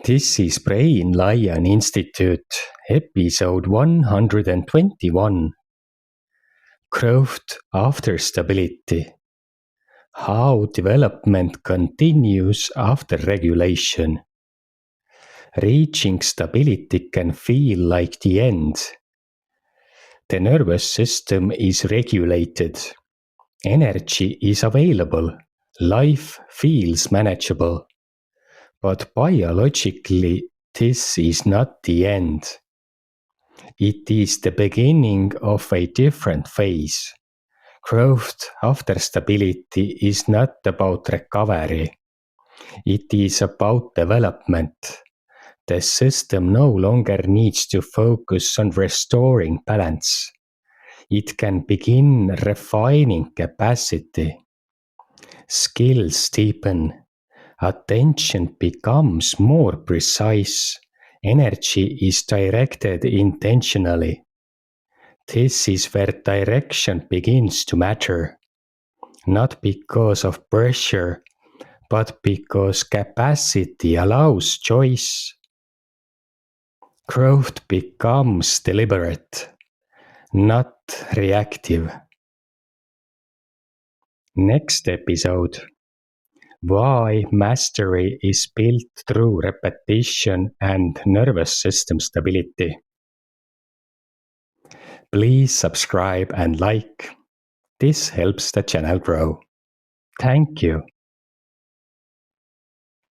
This is Brain Lion Institute, episode 121. Growth after stability. How development continues after regulation. Reaching stability can feel like the end. The nervous system is regulated. Energy is available. Life feels manageable. But biologically, this is not the end. It is the beginning of a different phase. Growth after stability is not about recovery. It is about development. The system no longer needs to focus on restoring balance. It can begin refining capacity. Skills deepen. Attention becomes more precise. Energy is directed intentionally. This is where direction begins to matter. Not because of pressure, but because capacity allows choice. Growth becomes deliberate, not reactive. Next episode. Why mastery is built through repetition and nervous system stability. Please subscribe and like. This helps the channel grow. Thank you.